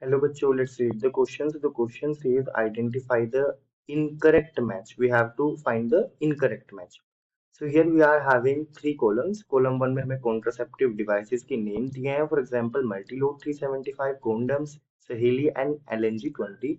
Hello, bachcho. Let's read the questions. The question says identify the incorrect match. We have to find the incorrect match. So here we are having three columns. Column one में हमें contraceptive devices की name दिए हैं. For example, Multilode 375, condoms, सहेली and LNG 20.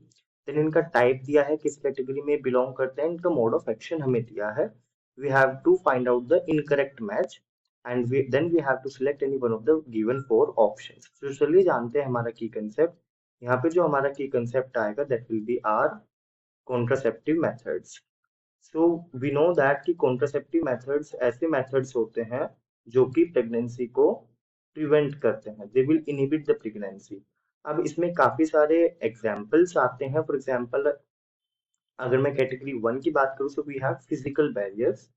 Then इनका type दिया है, किस category में belong करते हैं. इनका mode of action हमें दिया है. We have to find out the incorrect match. And then we have to select any one of the given four options. So चलिए जानते हैं हमारा key concept. यहाँ पे जो हमारा की कंसेप्ट आएगा that will be our contraceptive methods. So we know that कि कॉन्ट्रासेप्टिव मेथड्स ऐसे मेथड्स होते हैं जो कि प्रेगनेंसी को प्रिवेंट करते हैं. They will inhibit the pregnancy. अब इसमें काफी सारे एग्जांपल्स आते हैं. फॉर एग्जांपल अगर मैं कैटेगरी वन की बात करूँ, so we have physical barriers.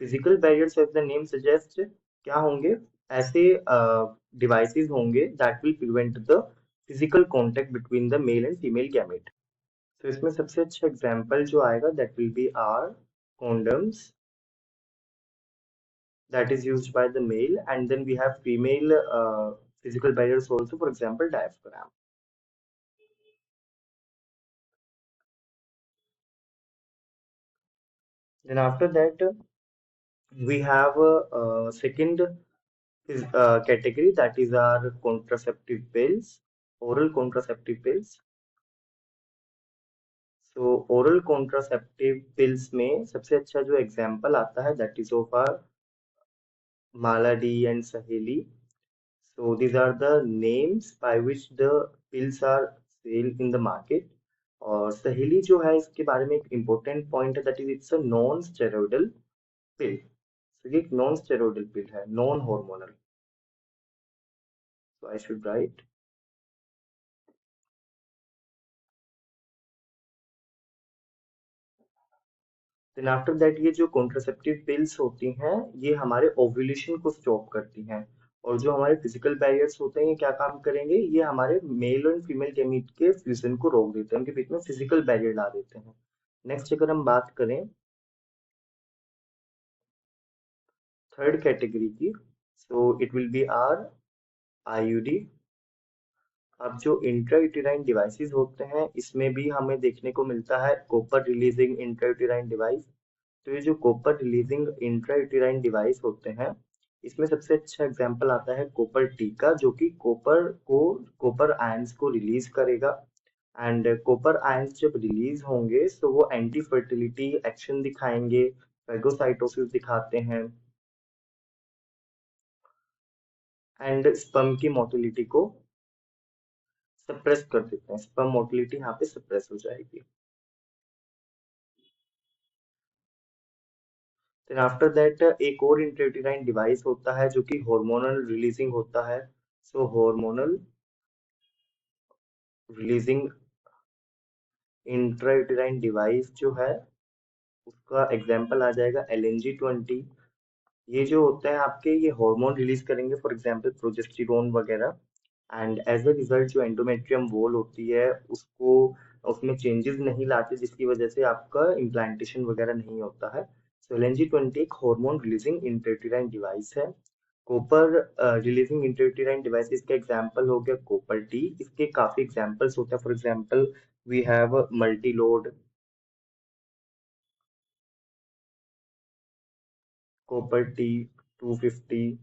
Physical barriers as the name suggest क्या होंगे, ऐसे डिवाइसेस होंगे that will prevent the physical contact between the male and female gamete. तो इसमें सबसे अच्छा एग्जांपल जो आएगा that will be our condoms that is used by the male, and then we have female physical barriers also, for example diaphragm. Then after that we have a second category, that is our contraceptive pills, oral contraceptive pills. So oral contraceptive pills में सबसे अच्छा जो example आता है that is of our Mala D and Saheli. So these are the names by which the pills are sold in the market. और सहेली जो है इसके बारे में एक इम्पोर्टेंट पॉइंट है that is it's a non steroidal pill. तो ये एक नॉन स्टेरॉइडल पिल है, non hormonal. So I should write. Then after that ये जो कॉन्ट्रासेप्टिव पिल्स होती हैं ये हमारे ओव्यूलेशन को स्टॉप करती हैं. और जो हमारे फिजिकल बैरियर्स होते हैं ये क्या काम करेंगे, ये हमारे मेल और फीमेल गैमीट के फ्यूजन को रोक देते हैं, उनके बीच में फिजिकल बैरियर ला देते हैं. नेक्स्ट अगर हम बात करें थर्ड कैटेगरी की, so it will be our IUD. अब जो इंट्रायूटेराइन डिवाइसेस होते हैं इसमें भी हमें देखने को मिलता है कॉपर रिलीजिंग इंट्रायूटेराइन डिवाइस. तो ये जो कॉपर रिलीजिंग इंट्रायूटेराइन डिवाइस होते हैं इसमें सबसे अच्छा एग्जांपल आता है कॉपर टी का, जो कि कॉपर आयंस को रिलीज करेगा. एंड कॉपर आयंस जब रिलीज होंगे तो वो एंटी फर्टिलिटी एक्शन दिखाएंगे, फेगोसाइटोसिस दिखाते हैं, एंड स्पर्म की मोटिलिटी को सप्रेस कर देते हैं. स्पर्म मोटिलिटी यहाँ पे सप्रेस हो जाएगी. देन आफ्टर दैट एक और इंट्रायूटेराइन डिवाइस होता है जो कि हार्मोनल रिलीजिंग होता है. सो हार्मोनल रिलीजिंग इंट्रायूटेराइन डिवाइस जो है उसका एग्जांपल आ जाएगा LNG 20. ये जो होते हैं आपके ये हार्मोन रिलीज करेंगे, फॉर एग्जांपल प्रोजेस्टेरोन वगैरह. एंड एज अ रिजल्ट जो एंडोमेट्रियम वॉल होती है उसको उसमें चेंजेस नहीं लाते, जिसकी वजह से आपका इम्प्लांटेशन वगैरह नहीं होता है. सो LNG 20 एक हार्मोन रिलीजिंग इंट्रायूटेराइन डिवाइस है. कॉपर रिलीजिंग इंट्रायूटेराइन डिवाइसेस का एग्जांपल हो गया कॉपर टी. इसके काफी एग्जांपल्स होते हैं. For example we have multiload, copper T 250,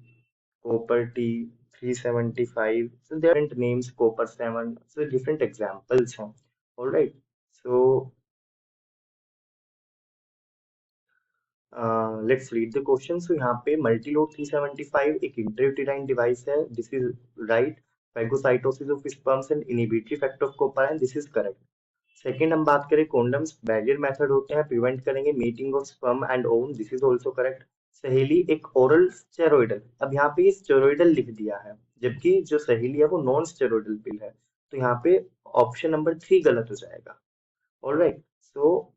copper T 375. So there are different names, copper 7. So different examples हैं. All right. So let's read the question. So यहाँ पे multilode 375 एक intrauterine device है. This is right. Phagocytosis of sperms and inhibitory effect of copper, and this is correct. Second हम बात करें condoms, barrier method होते हैं, प्रिवेंट करेंगे meeting of sperm and ovum. This is also correct. सहेली एक oral steroidal. अब यहाँ पे ये स्टेरॉइडल लिख दिया है जबकि जो सहेली है वो नॉन स्टेरॉइडल पिल है. तो यहाँ पे ऑप्शन नंबर 3 गलत हो जाएगा. ऑलराइट. सो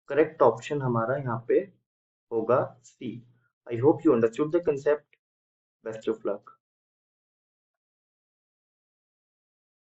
करेक्ट ऑप्शन हमारा यहाँ पे होगा C. I hope you understood the concept. Best of luck.